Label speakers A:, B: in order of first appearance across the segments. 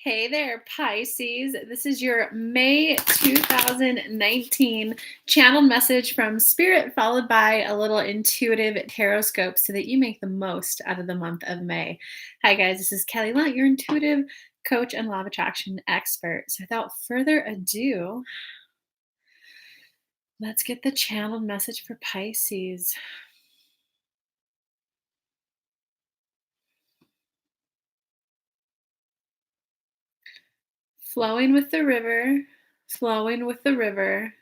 A: Hey there, Pisces. This is your May 2019 channeled message from Spirit, followed by a little intuitive Horoscope so that you make the most out of the month of May. Hi, guys. This is Kelly Lunt, your intuitive coach and law of attraction expert. So, without further ado, let's get the channeled message for Pisces. Flowing with the river, flowing with the river,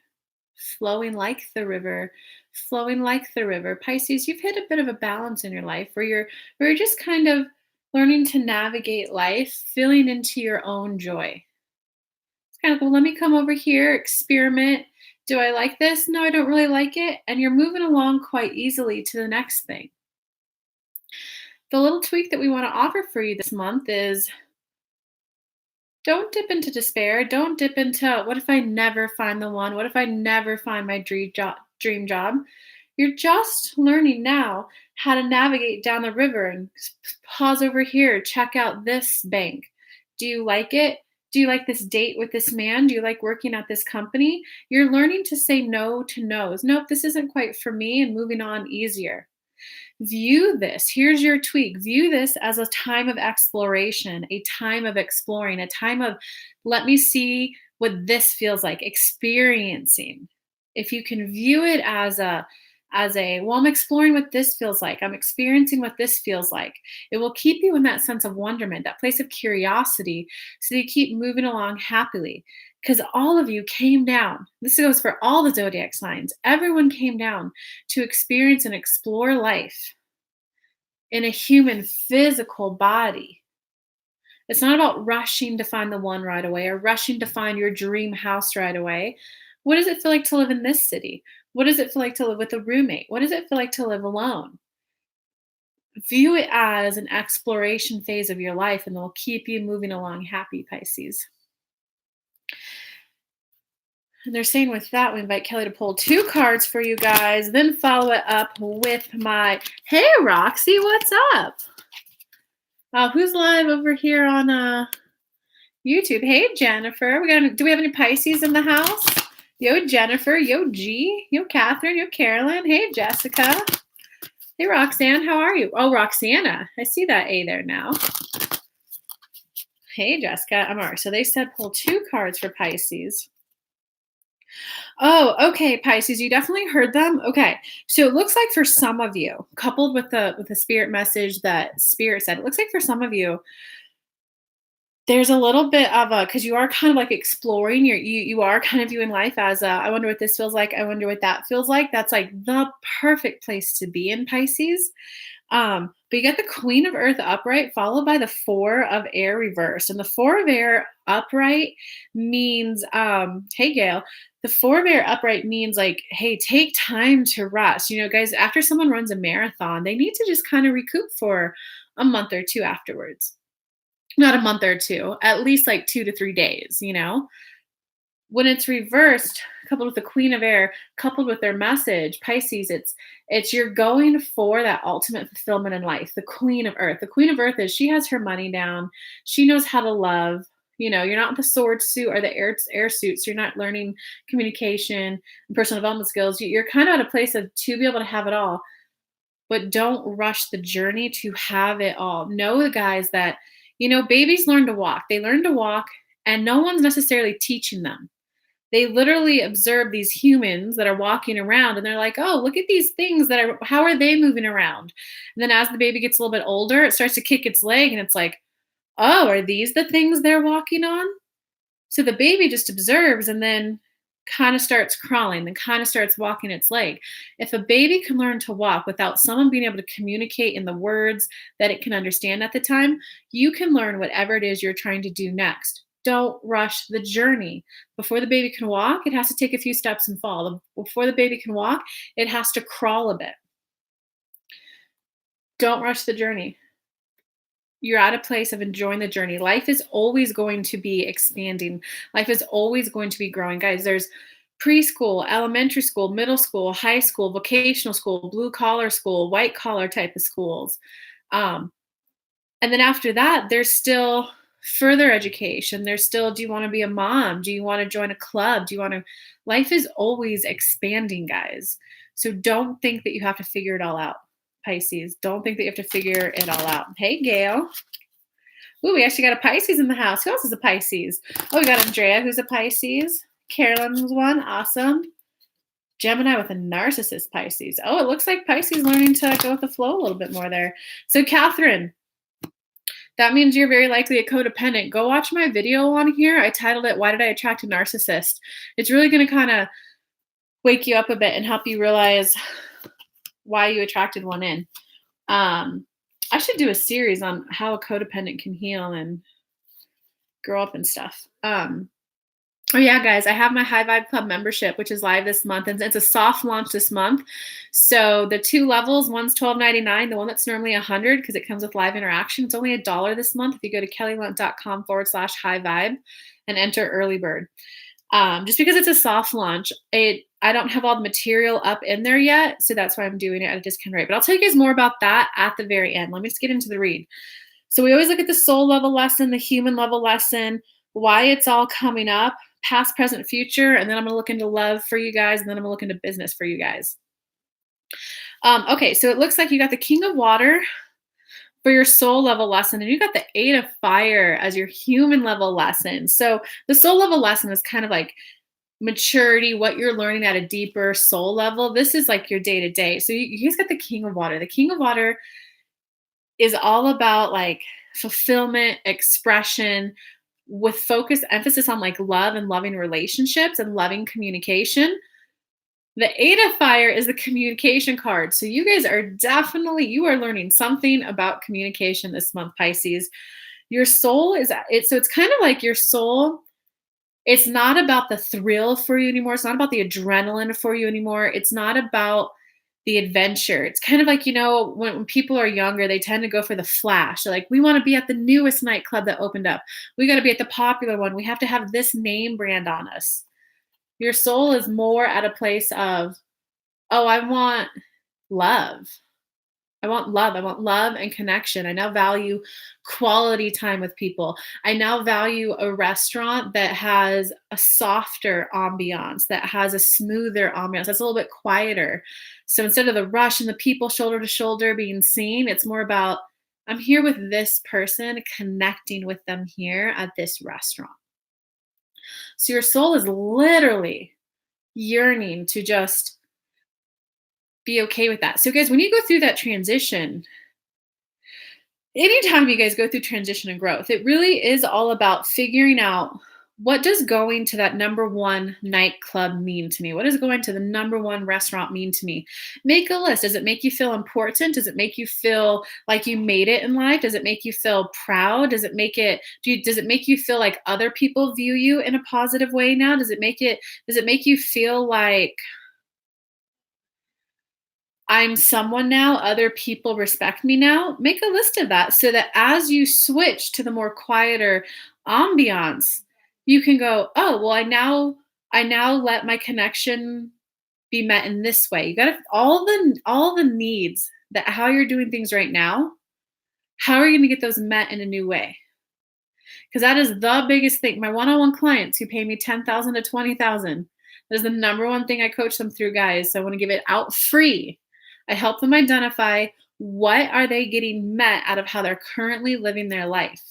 A: flowing like the river, flowing like the river. Pisces, you've hit a bit of a balance in your life where you're just kind of learning to navigate life, feeling into your own joy. It's kind of, well, let me come over here, experiment. Do I like this? No, I don't really like it. And you're moving along quite easily to the next thing. The little tweak that we want to offer for you this month is don't dip into despair. Don't dip into what if I never find the one? What if I never find my dream job? You're just learning now how to navigate down the river and pause over here, check out this bank. Do you like it? Do you like this date with this man? Do you like working at this company? You're learning to say no to no's. Nope, this isn't quite for me, and moving on easier. View this, here's your tweak. View this as a time of exploration, a time of exploring, a time of let me see what this feels like, experiencing. If you can view it as a well, I'm exploring what this feels like. I'm experiencing what this feels like. It will keep you in that sense of wonderment, that place of curiosity, so you keep moving along happily. Because all of you came down. This goes for all the zodiac signs. Everyone came down to experience and explore life in a human physical body. It's not about rushing to find the one right away or rushing to find your dream house right away. What does it feel like to live in this city? What does it feel like to live with a roommate? What does it feel like to live alone? View it as an exploration phase of your life, and it'll keep you moving along happy, Pisces. And they're saying with that, we invite Kelly to pull two cards for you guys, then follow it up with my, hey, Roxy, what's up? Who's live over here on YouTube? Hey, Jennifer. Do we have any Pisces in the house? Yo, Jennifer. Yo, G. Yo, Catherine. Yo, Carolyn. Hey, Jessica. Hey, Roxanne. How are you? Oh, Roxana. I see that A there now. Hey, Jessica. I'm all right. So they said pull two cards for Pisces. Oh, okay, Pisces, you definitely heard them. Okay. So it looks like for some of you, coupled with the spirit message that spirit said, it looks like for some of you, there's a little bit of a because you are kind of like exploring you are kind of viewing life as I wonder what this feels like. I wonder what that feels like. That's like the perfect place to be in, Pisces. But you got the Queen of Earth upright, followed by the Four of Air reversed. And the Four of Air upright means, hey, Gail, the Four of Air upright means like, hey, take time to rest. You know, guys, after someone runs a marathon, they need to just kind of recoup for a month or two afterwards. Not a month or two, at least like 2 to 3 days, you know? When it's reversed, coupled with the Queen of Air, coupled with their message, Pisces, it's you're going for that ultimate fulfillment in life. The Queen of Earth. The Queen of Earth is she has her money down. She knows how to love. You know, you're not the sword suit or the air suits. You're not learning communication and personal development skills. You're kind of at a place of to be able to have it all, but don't rush the journey to have it all. Know the guys that, you know, babies learn to walk. They learn to walk, and no one's necessarily teaching them. They literally observe these humans that are walking around and they're like, oh, look at these things how are they moving around? And then as the baby gets a little bit older, it starts to kick its leg and it's like, oh, are these the things they're walking on? So the baby just observes and then kind of starts crawling, then kind of starts walking its leg. If a baby can learn to walk without someone being able to communicate in the words that it can understand at the time, you can learn whatever it is you're trying to do next. Don't rush the journey. Before the baby can walk, it has to take a few steps and fall. Before the baby can walk, it has to crawl a bit. Don't rush the journey. You're at a place of enjoying the journey. Life is always going to be expanding. Life is always going to be growing. Guys, there's preschool, elementary school, middle school, high school, vocational school, blue collar school, white collar type of schools. And then after that, there's still further education. There's still, do you want to be a mom? Do you want to join a club? Do you want to, life is always expanding, guys. So don't think that you have to figure it all out, Pisces. Don't think that you have to figure it all out. Hey, Gail. Ooh, we actually got a Pisces in the house. Who else is a Pisces? Oh, we got Andrea, who's a Pisces. Carolyn was one. Awesome. Gemini with a narcissist Pisces. Oh, it looks like Pisces learning to go with the flow a little bit more there. So, Catherine, that means you're very likely a codependent. Go watch my video on here. I titled it, Why Did I Attract a Narcissist? It's really going to kind of wake you up a bit and help you realize why you attracted one in. I should do a series on how a codependent can heal and grow up and stuff. Oh yeah, guys, I have my High Vibe Club membership, which is live this month, and it's a soft launch this month. So the 2 levels, one's $12.99, the one that's normally $100 because it comes with live interaction. It's only $1 this month if you go to kellylunt.com/high vibe and enter early bird. Just because it's a soft launch, I don't have all the material up in there yet, so that's why I'm doing it at a discount rate. But I'll tell you guys more about that at the very end. Let me just get into the read. So we always look at the soul level lesson, the human level lesson, why it's all coming up, past, present, future, and then I'm going to look into love for you guys, and then I'm going to look into business for you guys. Okay, so it looks like you got the King of Water for your soul level lesson, and you got the 8 of Fire as your human level lesson. So the soul level lesson is kind of like maturity, what you're learning at a deeper soul level. This is like your day-to-day. So you guys got the King of Water. The King of Water is all about like fulfillment, expression, with focus, emphasis on like love and loving relationships and loving communication. The 8 of Fire is the communication card. So you guys are definitely, you are learning something about communication this month, Pisces. Your soul is, so it's kind of like your soul, it's not about the thrill for you anymore. It's not about the adrenaline for you anymore. It's not about the adventure. It's kind of like, you know, when people are younger, they tend to go for the flash. They're like, we want to be at the newest nightclub that opened up. We got to be at the popular one. We have to have this name brand on us. Your soul is more at a place of, oh, I want love. I want love. I want love and connection. I now value quality time with people. I now value a restaurant that has a softer ambiance, that has a smoother ambiance, that's a little bit quieter. So instead of the rush and the people shoulder to shoulder being seen, it's more about, I'm here with this person, connecting with them here at this restaurant. So your soul is literally yearning to just be okay with that. So guys, when you go through that transition, anytime you guys go through transition and growth, it really is all about figuring out, what does going to that number 1 nightclub mean to me? What does going to the number 1 restaurant mean to me? Make a list. Does it make you feel important? Does it make you feel like you made it in life? Does it make you feel proud? Does it make you feel like other people view you in a positive way now? Does it make you feel like I'm someone now, other people respect me now? Make a list of that so that as you switch to the more quieter ambiance, you can go, oh, well, I now let my connection be met in this way. You got to, all the needs, that how you're doing things right now, how are you going to get those met in a new way? Because that is the biggest thing. My one-on-one clients who pay me $10,000 to $20,000, that is the number 1 thing I coach them through, guys. So I want to give it out free. I help them identify, what are they getting met out of how they're currently living their life?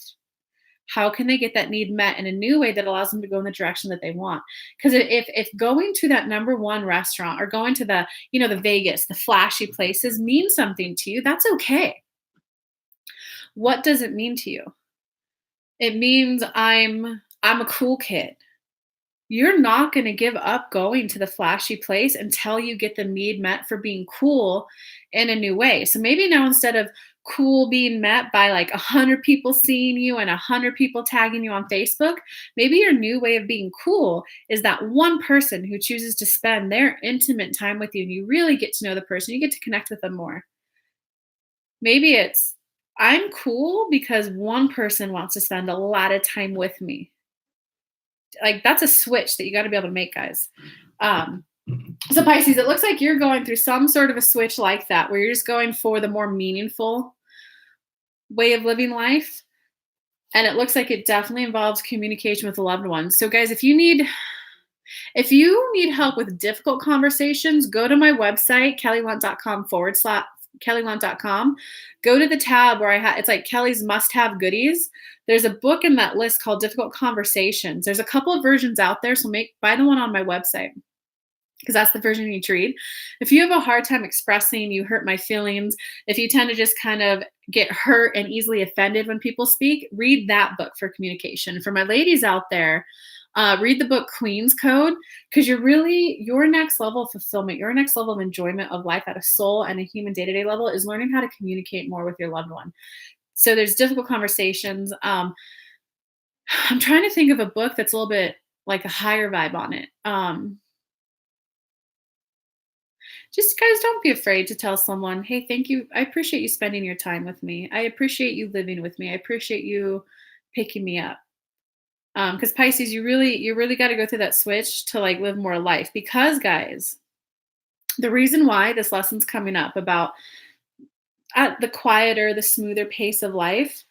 A: How can they get that need met in a new way that allows them to go in the direction that they want? Because if going to that number 1 restaurant or going to the, the Vegas, the flashy places means something to you, that's okay. What does it mean to you? It means I'm a cool kid. You're not going to give up going to the flashy place until you get the need met for being cool in a new way. So maybe now, instead of cool being met by like 100 people seeing you and 100 people tagging you on Facebook, maybe your new way of being cool is that one person who chooses to spend their intimate time with you, and you really get to know the person, you get to connect with them more. Maybe it's, I'm cool because one person wants to spend a lot of time with me. Like, that's a switch that you got to be able to make, guys. So Pisces, it looks like you're going through some sort of a switch like that, where you're just going for the more meaningful way of living life. And it looks like it definitely involves communication with a loved one. So guys, if you need help with difficult conversations, go to my website, kellylunt.com/kellylunt.com. Go to the tab where it's like Kelly's must have goodies. There's a book in that list called Difficult Conversations. There's a couple of versions out there, so buy the one on my website because that's the version you need to read. If you have a hard time expressing, you hurt my feelings, if you tend to just kind of get hurt and easily offended when people speak, read that book for communication. For my ladies out there, read the book Queen's Code because your next level of fulfillment, your next level of enjoyment of life at a soul and a human day to day level is learning how to communicate more with your loved one. So there's difficult conversations. I'm trying to think of a book that's a little bit like a higher vibe on it. Just guys, don't be afraid to tell someone, hey, thank you. I appreciate you spending your time with me. I appreciate you living with me. I appreciate you picking me up. Because Pisces, you really got to go through that switch to like live more life. Because guys, the reason why this lesson's coming up about at the quieter, the smoother pace of life,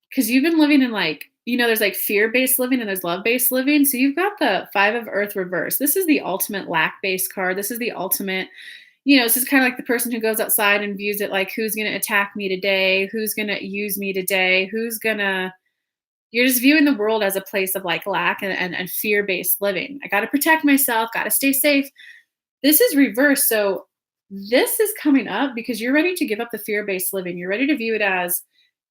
A: because you've been living in like, there's like fear-based living and there's love-based living. So you've got the Five of Earth reverse. This is the ultimate lack-based card. This is the ultimate, this is kind of like the person who goes outside and views it like, who's going to attack me today? Who's going to use me today? You're just viewing the world as a place of like lack and fear-based living. I got to protect myself, got to stay safe. This is reverse. So this is coming up because you're ready to give up the fear-based living. You're ready to view it as,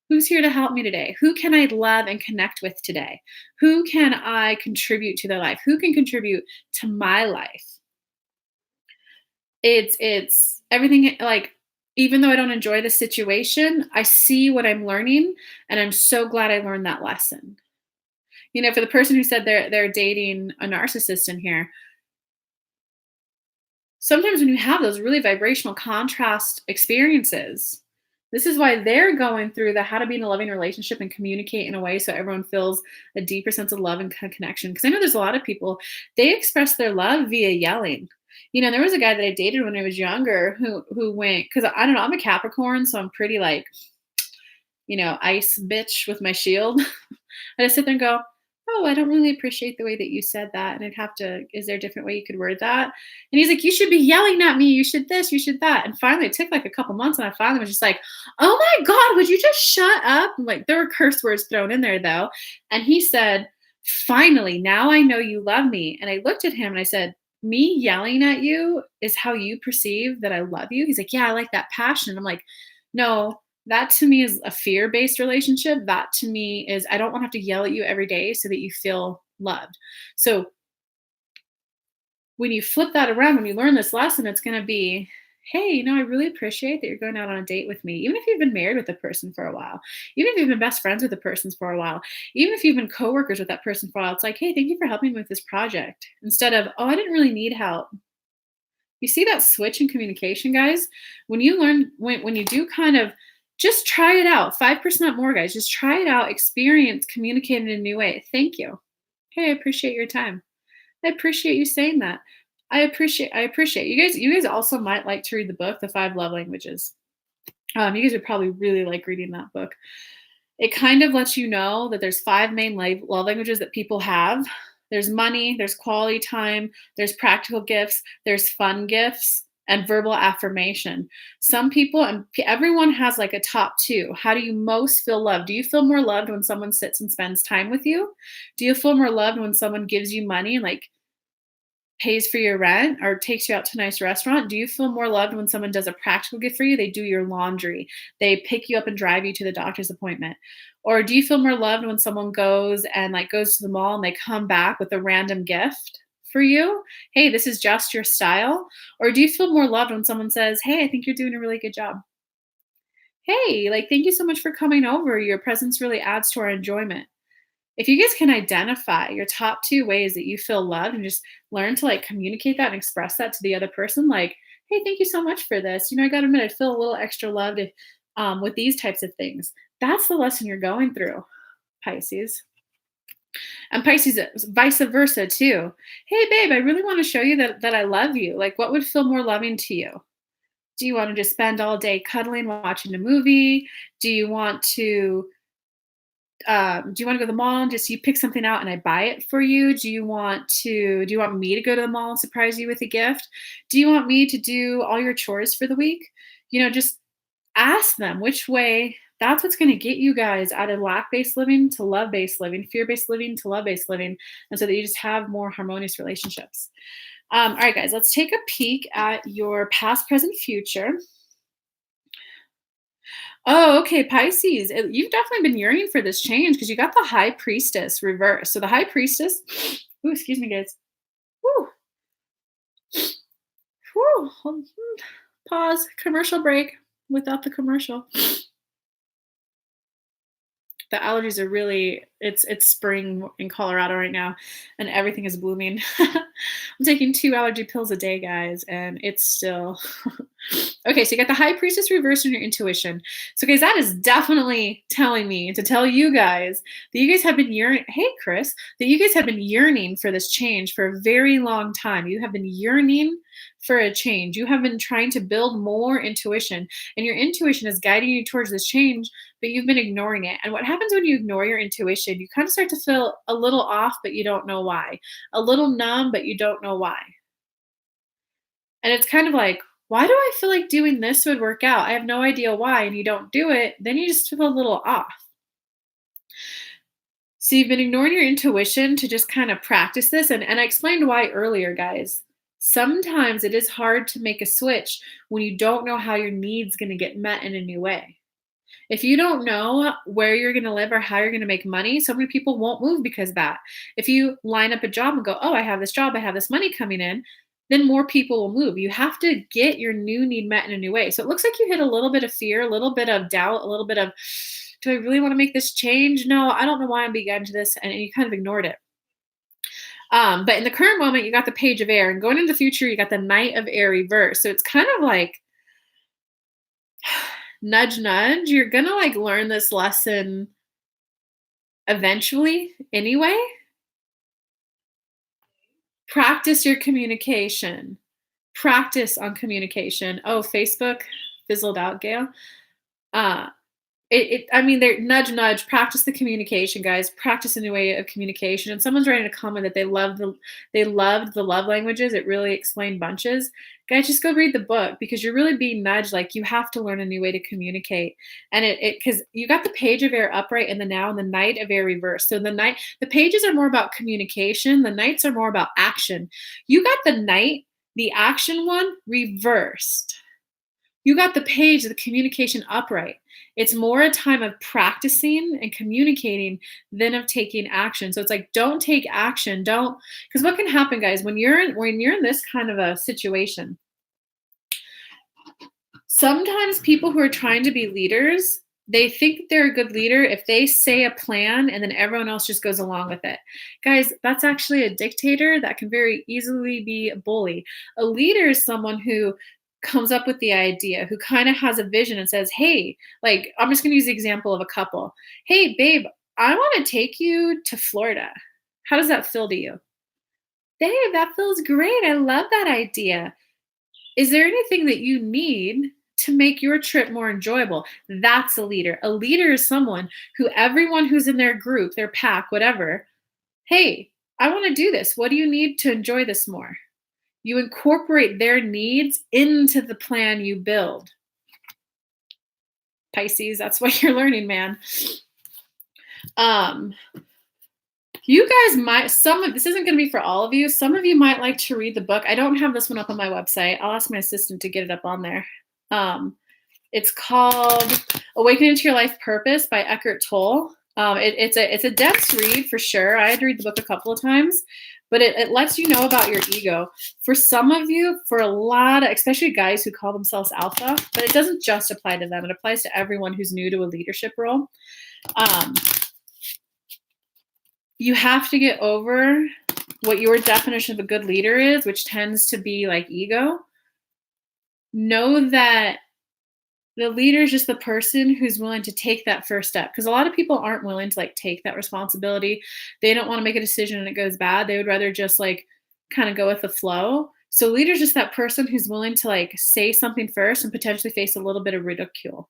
A: who's here to help me today? Who can I love and connect with today? Who can I contribute to their life? Who can contribute to my life? It's everything. Like, even though I don't enjoy the situation, I see what I'm learning and I'm so glad I learned that lesson. For the person who said they're dating a narcissist in here, sometimes when you have those really vibrational contrast experiences, this is why they're going through the how to be in a loving relationship and communicate in a way so everyone feels a deeper sense of love and connection. Because I know there's a lot of people, they express their love via yelling. There was a guy that I dated when I was younger who went, because I don't know, I'm a Capricorn, so I'm pretty like, ice bitch with my shield. I just sit there and go, oh, I don't really appreciate the way that you said that. And I'd have to, is there a different way you could word that? And he's like, you should be yelling at me. You should this, you should that. And finally, it took like a couple months. And I finally was just like, oh my God, would you just shut up? And like, there were curse words thrown in there though. And he said, finally, now I know you love me. And I looked at him and I said, me yelling at you is how you perceive that I love you? He's like, yeah, I like that passion. I'm like, no, that to me is a fear-based relationship. That to me is, I don't want to have to yell at you every day so that you feel loved. So when you flip that around, when you learn this lesson, it's going to be, hey, I really appreciate that you're going out on a date with me. Even if you've been married with a person for a while, even if you've been best friends with the person for a while, even if you've been coworkers with that person for a while, it's like, hey, thank you for helping me with this project. Instead of, oh, I didn't really need help. You see that switch in communication, guys? When you learn, when you do kind of, just try it out. 5% more, guys. Just try it out. Experience communicating in a new way. Thank you. Hey, I appreciate your time. I appreciate you saying that. I appreciate you guys. You guys also might like to read the book, The Five Love Languages. You guys would probably really like reading that book. It kind of lets you know that there's five main love languages that people have. There's money, there's quality time, there's practical gifts, there's fun gifts, and verbal affirmation. Some people and everyone has like a top two. How do you most feel loved? Do you feel more loved when someone sits and spends time with you? Do you feel more loved when someone gives you money and like pays for your rent or takes you out to a nice restaurant? Do you feel more loved when someone does a practical gift for you? They do your laundry. They pick you up and drive you to the doctor's appointment. Or do you feel more loved when someone goes to the mall and they come back with a random gift for you? Hey, this is just your style. Or do you feel more loved when someone says, hey, I think you're doing a really good job. Hey, like, thank you so much for coming over. Your presence really adds to our enjoyment. If you guys can identify your top two ways that you feel loved and just learn to like communicate that and express that to the other person, like, hey, thank you so much for this. I got to admit, I feel a little extra loved if, with these types of things. That's the lesson you're going through, Pisces. And Pisces, vice versa too. Hey, babe, I really want to show you that I love you. Like, what would feel more loving to you? Do you want to just spend all day cuddling, watching a movie? Do you want to Do you want to go to the mall and just you pick something out and I buy it for you? Do you want me to go to the mall and surprise you with a gift? Do you want me to do all your chores for the week? Just ask them which way. That's what's going to get you guys out of lack-based living to love-based living, fear-based living to love-based living, and so that you just have more harmonious relationships. All right, guys, let's take a peek at your past, present, future. Oh, okay, Pisces. You've definitely been yearning for this change because you got the High Priestess reverse. So the High Priestess, ooh, excuse me, guys. Woo, woo. Pause. Commercial break without the commercial. The allergies are really it's spring in Colorado right now and everything is blooming. I'm taking 2 allergy pills a day, guys, and it's still okay. So you got the High Priestess reversed in your intuition. So guys, that is definitely telling me to tell you guys that you guys have been yearning. Hey Chris, that you guys have been yearning for this change for a very long time. You have been yearning for a change. You have been trying to build more intuition, and your intuition is guiding you towards this change, but you've been ignoring it. And what happens when you ignore your intuition, you kind of start to feel a little off, but you don't know why. A little numb, but you don't know why. And it's kind of like, why do I feel like doing this would work out? I have no idea why. And you don't do it, then you just feel a little off. So you've been ignoring your intuition to just kind of practice this. And I explained why earlier, guys. Sometimes it is hard to make a switch when you don't know how your needs going to get met in a new way. If you don't know where you're going to live or how you're going to make money, so many people won't move because of that. If you line up a job and go, oh, I have this job, I have this money coming in, then more people will move. You have to get your new need met in a new way. So it looks like you hit a little bit of fear, a little bit of doubt, a little bit of, do I really want to make this change? No, I don't know why I'm beginning to this. And you kind of ignored it. But in the current moment, you got the Page of Air, and going into the future, you got the Knight of Air reverse. So it's kind of like, nudge, nudge, you're going to like learn this lesson eventually anyway. Practice your communication. Practice on communication. Oh, Facebook fizzled out, Gail. They're nudge, nudge, practice the communication, guys. Practice a new way of communication. And someone's writing a comment that they loved the love languages. It really explained bunches. Guys, just go read the book because you're really being nudged. Like you have to learn a new way to communicate. And because you got the Page of Air upright in the now and the Knight of Air reverse. So the pages are more about communication. The Knights are more about action. You got the Knight, the action one, reversed. You got the Page, the communication upright. It's more a time of practicing and communicating than of taking action. So it's like, don't take action. Because what can happen, guys, when you're in this kind of a situation, sometimes people who are trying to be leaders, they think they're a good leader if they say a plan and then everyone else just goes along with it. Guys, that's actually a dictator that can very easily be a bully. A leader is someone who comes up with the idea, who kind of has a vision and says, hey, like, I'm just going to use the example of a couple. Hey, babe, I want to take you to Florida. How does that feel to you? Babe, that feels great. I love that idea. Is there anything that you need to make your trip more enjoyable? That's a leader. A leader is someone who everyone who's in their group, their pack, whatever, hey, I want to do this. What do you need to enjoy this more? You incorporate their needs into the plan you build. Pisces, that's what you're learning, man. You guys might, this isn't going to be for all of you. Some of you might like to read the book. I don't have this one up on my website. I'll ask my assistant to get it up on there. It's called Awakening to Your Life Purpose by Eckhart Tolle. It's a dense read for sure. I had to read the book a couple of times, but it lets you know about your ego. For some of you, for a lot of, especially guys who call themselves alpha, but it doesn't just apply to them. It applies to everyone who's new to a leadership role. You have to get over what your definition of a good leader is, which tends to be like ego. Know that the leader is just the person who's willing to take that first step. Because a lot of people aren't willing to like take that responsibility. They don't want to make a decision and it goes bad. They would rather just like kind of go with the flow. So leader is just that person who's willing to like say something first and potentially face a little bit of ridicule.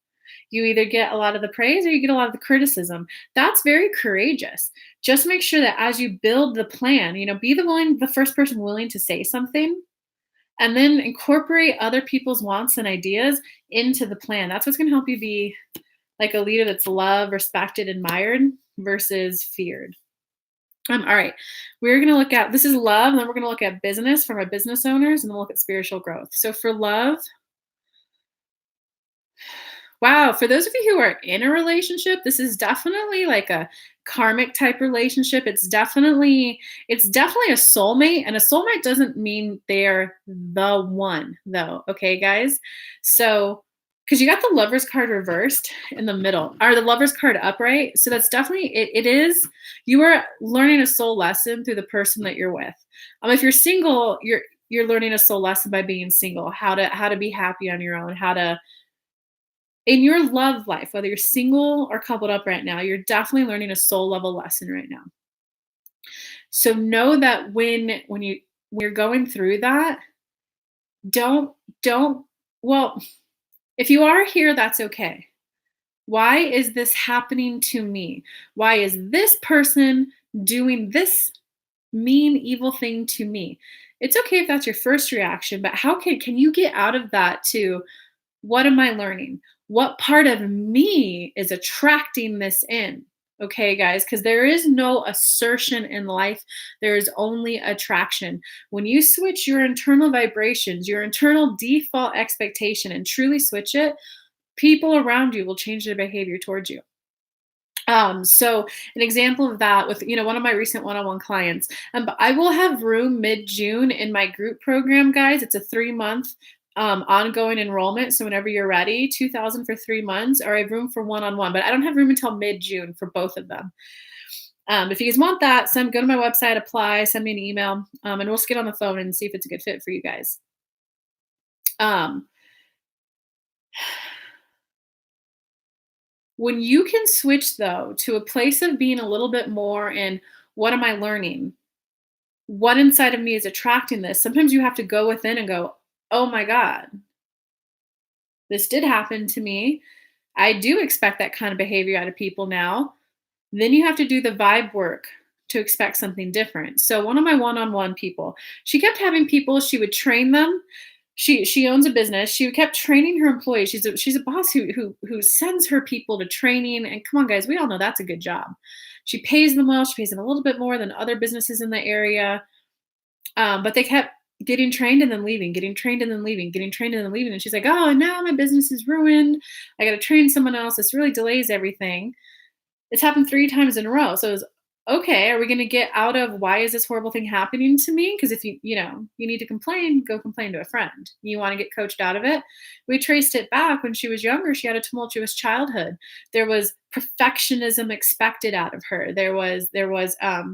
A: You either get a lot of the praise or you get a lot of the criticism. That's very courageous. Just make sure that as you build the plan, be the first person willing to say something, and then incorporate other people's wants and ideas into the plan. That's what's going to help you be like a leader that's loved, respected, admired versus feared. All right. We're going to look at, this is love, and then we're going to look at business from our business owners, and then we'll look at spiritual growth. So for love, wow, for those of you who are in a relationship, this is definitely like a karmic type relationship. It's definitely a soulmate, and a soulmate doesn't mean they're the one though. Okay, guys? So because you got the Lovers card reversed in the middle, or the Lovers card upright. So that's definitely it is you are learning a soul lesson through the person that you're with. If you're single, you're learning a soul lesson by being single, how to be happy on your own, how to in your love life, whether you're single or coupled up right now, you're definitely learning a soul level lesson right now. So know that when you're going through that, don't well, if you are here, that's okay. Why is this happening to me? Why is this person doing this mean, evil thing to me? It's okay if that's your first reaction, but how can you get out of that to what am I learning? What part of me is attracting this in? Okay, guys, because there is no assertion in life. There is only attraction. When you switch your internal vibrations, your internal default expectation, and truly switch it, people around you will change their behavior towards you. So an example of that with, one of my recent one-on-one clients, I will have room mid-June in my group program, guys. It's a 3-month ongoing enrollment. So whenever you're ready, $2,000 for 3 months, or I have room for one-on-one, but I don't have room until mid-June for both of them. If you guys want that, go to my website, apply, send me an email, and we'll just get on the phone and see if it's a good fit for you guys. When you can switch though to a place of being a little bit more in what am I learning? What inside of me is attracting this? Sometimes you have to go within and go, oh my God, this did happen to me. I do expect that kind of behavior out of people now. Then you have to do the vibe work to expect something different. So one of my one-on-one people, she kept having people, she would train them. She owns a business. She kept training her employees. She's a boss who sends her people to training. And come on, guys, we all know that's a good job. She pays them well. She pays them a little bit more than other businesses in the area. But they kept getting trained and then leaving, getting trained and then leaving, getting trained and then leaving. And she's like, oh, now my business is ruined. I got to train someone else. This really delays everything. It's happened 3 times in a row. So it was, okay, are we going to get out of why is this horrible thing happening to me? Because if you need to complain, go complain to a friend. You want to get coached out of it. We traced it back when she was younger. She had a tumultuous childhood. There was perfectionism expected out of her. There was a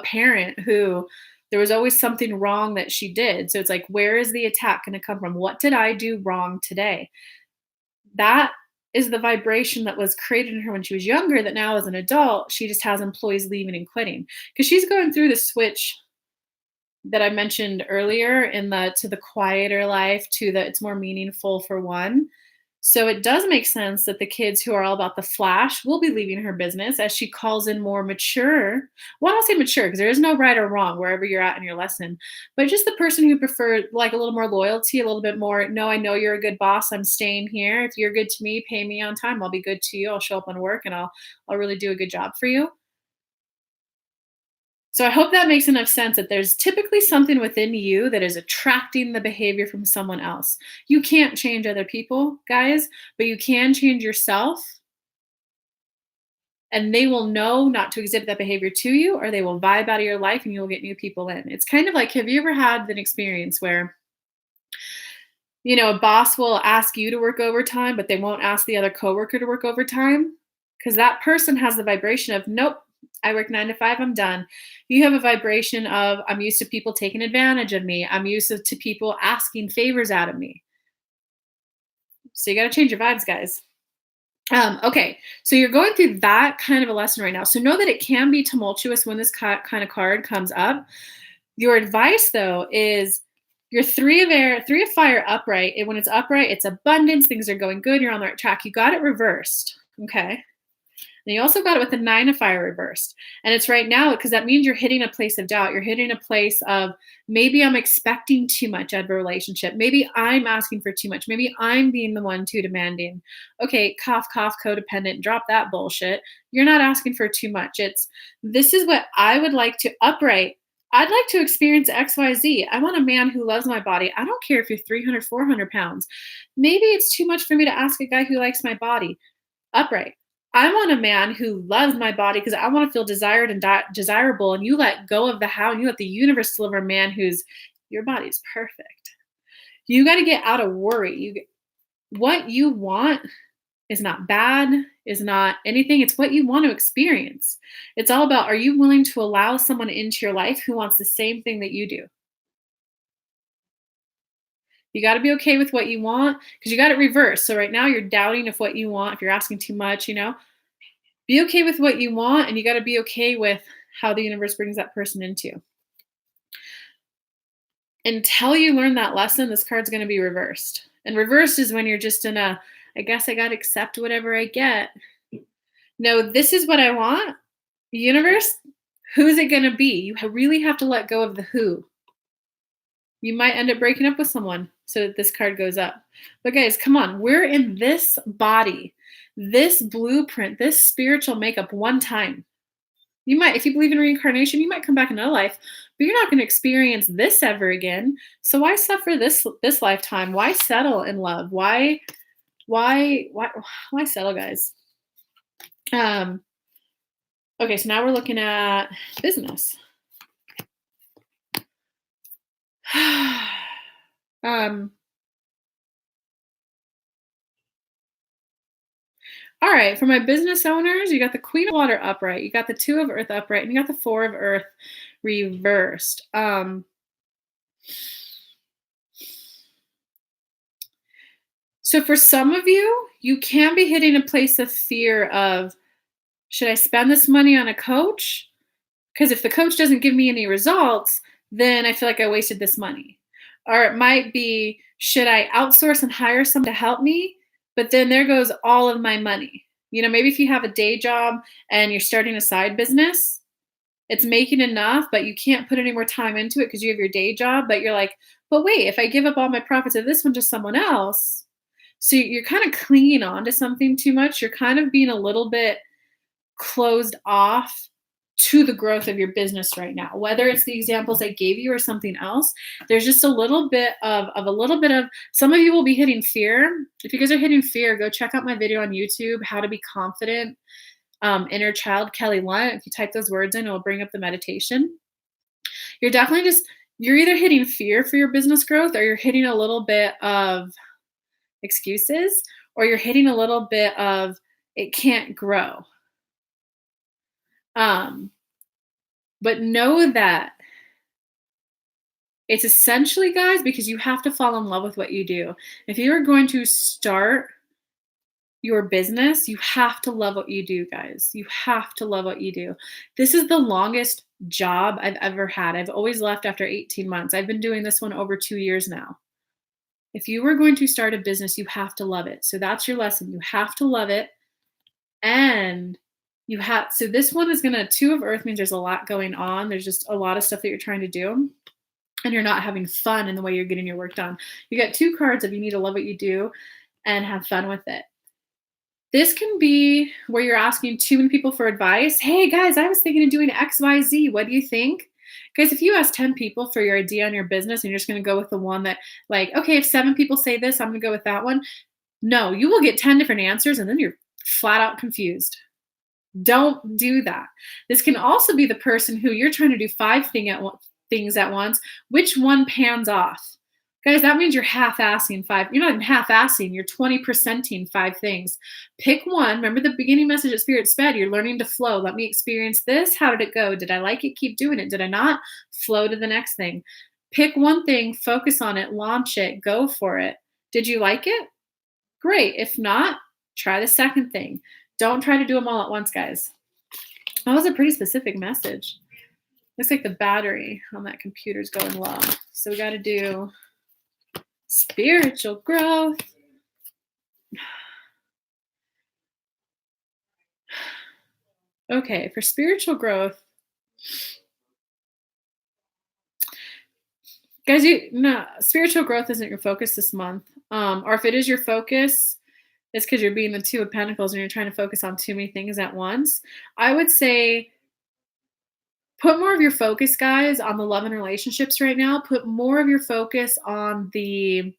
A: parent who there was always something wrong that she did. So it's like, where is the attack going to come from? What did I do wrong today? That is the vibration that was created in her when she was younger, that now as an adult, she just has employees leaving and quitting. Because she's going through the switch that I mentioned earlier to the quieter life, to the it's more meaningful for one. So it does make sense that the kids who are all about the flash will be leaving her business as she calls in more mature. Well, I'll say mature because there is no right or wrong wherever you're at in your lesson, but just the person who preferred like a little more loyalty, a little bit more, no, I know you're a good boss. I'm staying here. If you're good to me, pay me on time. I'll be good to you. I'll show up on work and I'll really do a good job for you. So I hope that makes enough sense that there's typically something within you that is attracting the behavior from someone else. You can't change other people, guys, but you can change yourself. And they will know not to exhibit that behavior to you, or they will vibe out of your life and you'll get new people in. It's kind of like, have you ever had an experience where, a boss will ask you to work overtime, but they won't ask the other coworker to work overtime? Because that person has the vibration of, nope, I work 9 to 5, I'm done. You have a vibration of, I'm used to people taking advantage of me. I'm used to people asking favors out of me. So you got to change your vibes, guys. Okay, so you're going through that kind of a lesson right now. So know that it can be tumultuous when this kind of card comes up. Your advice, though, is Your three of air, three of fire upright. And when it's upright, it's abundance. Things are going good. You're on the right track. You got it reversed. Okay. And you also got it with the 9 of fire reversed. And it's right now because that means you're hitting a place of doubt. You're hitting a place of maybe I'm expecting too much out of a relationship. Maybe I'm asking for too much. Maybe I'm being the one too demanding. Okay, cough, cough, codependent. Drop that bullshit. You're not asking for too much. This is what I would like to upright. I'd like to experience XYZ. I want a man who loves my body. I don't care if you're 300, 400 pounds. Maybe it's too much for me to ask a guy who likes my body. Upright. I want a man who loves my body because I want to feel desired and desirable. And you let go of the how and you let the universe deliver a man who's your body's perfect. You got to get out of worry. What you want is not bad, is not anything. It's what you want to experience. It's all about, are you willing to allow someone into your life who wants the same thing that you do? You got to be okay with what you want because you got it reversed. So right now you're doubting if what you want, if you're asking too much, be okay with what you want and you got to be okay with how the universe brings that person into you. Until you learn that lesson, this card's going to be reversed. And reversed is when you're just in I guess I got to accept whatever I get. No, this is what I want. The universe, who's it going to be? You really have to let go of the who. You might end up breaking up with someone so that this card goes up. But guys, come on. We're in this body, this blueprint, this spiritual makeup one time. You might, if you believe in reincarnation, you might come back in another life, but you're not going to experience this ever again. So why suffer this lifetime? Why settle in love? Why settle, guys? Okay, so now we're looking at business. All right, for my business owners, you got the Queen of Water upright, you got the 2 of Earth upright, and you got the 4 of Earth reversed. So for some of you, you can be hitting a place of fear of, should I spend this money on a coach? Because if the coach doesn't give me any results, then I feel like I wasted this money. Or it might be, should I outsource and hire someone to help me? But then there goes all of my money. Maybe if you have a day job and you're starting a side business, it's making enough, but you can't put any more time into it because you have your day job. But you're like, but wait, if I give up all my profits of this one to someone else, so you're kind of clinging on to something too much. You're kind of being a little bit closed off to the growth of your business right now, whether it's the examples I gave you or something else. There's just a little bit of some of you will be hitting fear. If you guys are hitting fear, go check out my video on YouTube, How to Be Confident, Inner Child, Kelly Lunt. If you type those words in, it will bring up the meditation. You're either hitting fear for your business growth or you're hitting a little bit of excuses or you're hitting a little bit of it can't grow. But know that it's essentially, guys, because you have to fall in love with what you do. If you are going to start your business, you have to love what you do, guys. You have to love what you do. This is the longest job I've ever had. I've always left after 18 months. I've been doing this one over 2 years now. If you were going to start a business, you have to love it. So that's your lesson. You have to love it. And so this one is 2 of Earth means there's a lot going on. There's just a lot of stuff that you're trying to do and you're not having fun in the way you're getting your work done. You got 2 cards of you need to love what you do and have fun with it. This can be where you're asking too many people for advice. Hey guys, I was thinking of doing XYZ. What do you think? Guys, if you ask 10 people for your idea on your business and you're just going to go with the one that okay, if 7 people say this, I'm going to go with that one. No, you will get 10 different answers and then you're flat out confused. Don't do that. This can also be the person who you're trying to do 5 things at once. Which one pans off? Guys, that means you're half-assing 5. You're not even half-assing. You're 20%ing 5 things. Pick one. Remember the beginning message that Spirit sped. You're learning to flow. Let me experience this. How did it go? Did I like it? Keep doing it. Did I not? Flow to the next thing. Pick one thing. Focus on it. Launch it. Go for it. Did you like it? Great. If not, try the second thing. Don't try to do them all at once, guys. That was a pretty specific message. Looks like the battery on that computer is going low. So we got to do Spiritual growth. Okay, for spiritual growth, guys, you no, spiritual growth isn't your focus this month. Or if it is your focus, it's because you're being the Two of Pentacles and you're trying to focus on too many things at once. I would say put more of your focus, guys, on the love and relationships right now. Put more of your focus on the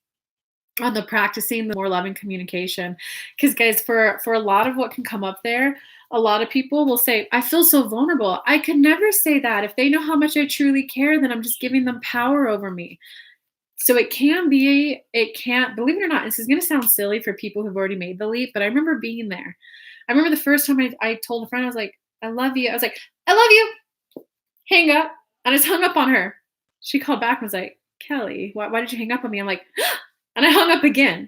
A: practicing the more loving communication. Because guys, for a lot of what can come up there, a lot of people will say, I feel so vulnerable. I could never say that. If they know how much I truly care, then I'm just giving them power over me. So it can't, believe it or not, this is going to sound silly for people who've already made the leap, but I remember being there. I remember the first time I told a friend, I was like, I love you. I was like, I love you. Hang up. And I just hung up on her. She called back and was like, Kelly, why did you hang up on me? I'm like, and I hung up again.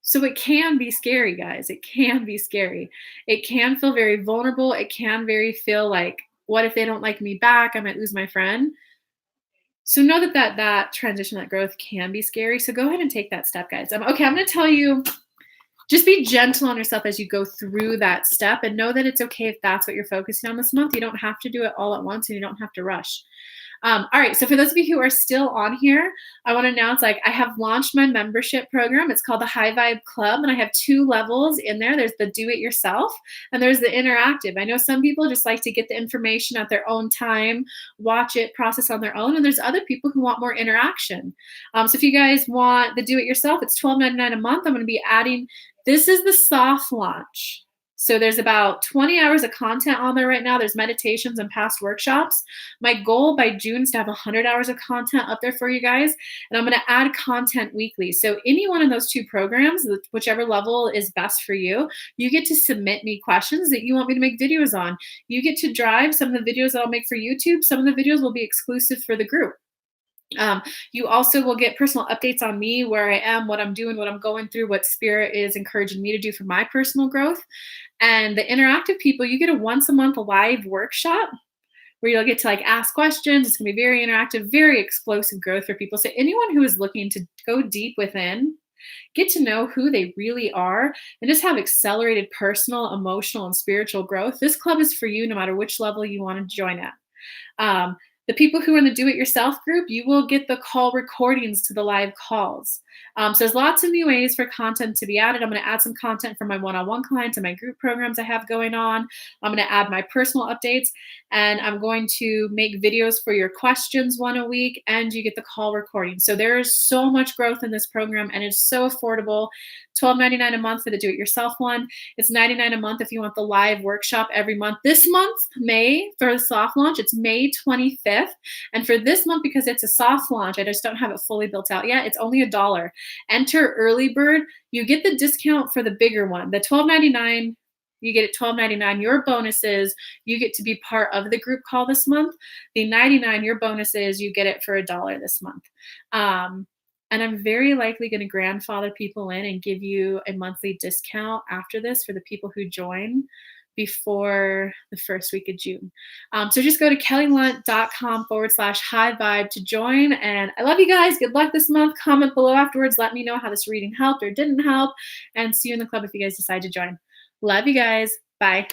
A: So it can be scary, guys. It can be scary. It can feel very vulnerable. It can very feel like, what if they don't like me back? I might lose my friend. So know that transition, that growth can be scary. So go ahead and take that step, guys. Okay, I'm going to tell you, just be gentle on yourself as you go through that step, and know that it's okay if that's what you're focusing on this month. You don't have to do it all at once, and you don't have to rush. All right, so for those of you who are still on here, I want to announce, I have launched my membership program. It's called the High Vibe Club, and I have 2 levels in there. There's the do it yourself, and there's the interactive. I know some people just like to get the information at their own time, watch it, process on their own, and there's other people who want more interaction. So if you guys want the do it yourself, it's $12.99 a month. I'm going to be adding, this is the soft launch. So there's about 20 hours of content on there right now. There's meditations and past workshops. My goal by June is to have 100 hours of content up there for you guys. And I'm going to add content weekly. So any one of those 2 programs, whichever level is best for you, you get to submit me questions that you want me to make videos on. You get to drive some of the videos that I'll make for YouTube. Some of the videos will be exclusive for the group. You also will get personal updates on me, where I am, what I'm doing, what I'm going through, what Spirit is encouraging me to do for my personal growth. And the interactive people, you get a once a month live workshop where you'll get to ask questions. It's going to be very interactive, very explosive growth for people. So anyone who is looking to go deep within, get to know who they really are, and just have accelerated personal, emotional, and spiritual growth, this club is for you no matter which level you want to join at. The people who are in the do-it-yourself group, you will get the call recordings to the live calls. So there's lots of new ways for content to be added. I'm going to add some content for my one-on-one clients and my group programs I have going on. I'm going to add my personal updates, and I'm going to make videos for your questions 1 a week, and you get the call recording. So there is so much growth in this program, and it's so affordable. $12.99 a month for the do-it-yourself one. It's $99 a month if you want the live workshop every month. This month, May, for the soft launch, it's May 25th. And for this month, because it's a soft launch, I just don't have it fully built out yet, it's only $1. Enter early bird. You get the discount for the bigger one. The $12.99, you get it $12.99. Your bonuses, you get to be part of the group call this month. The $99, your bonuses, you get it for $1 this month. And I'm very likely going to grandfather people in and give you a monthly discount after this for the people who join before the first week of June. So just go to kellylunt.com/high vibe to join. And I love you guys. Good luck this month. Comment below afterwards. Let me know how this reading helped or didn't help. And see you in the club if you guys decide to join. Love you guys. Bye.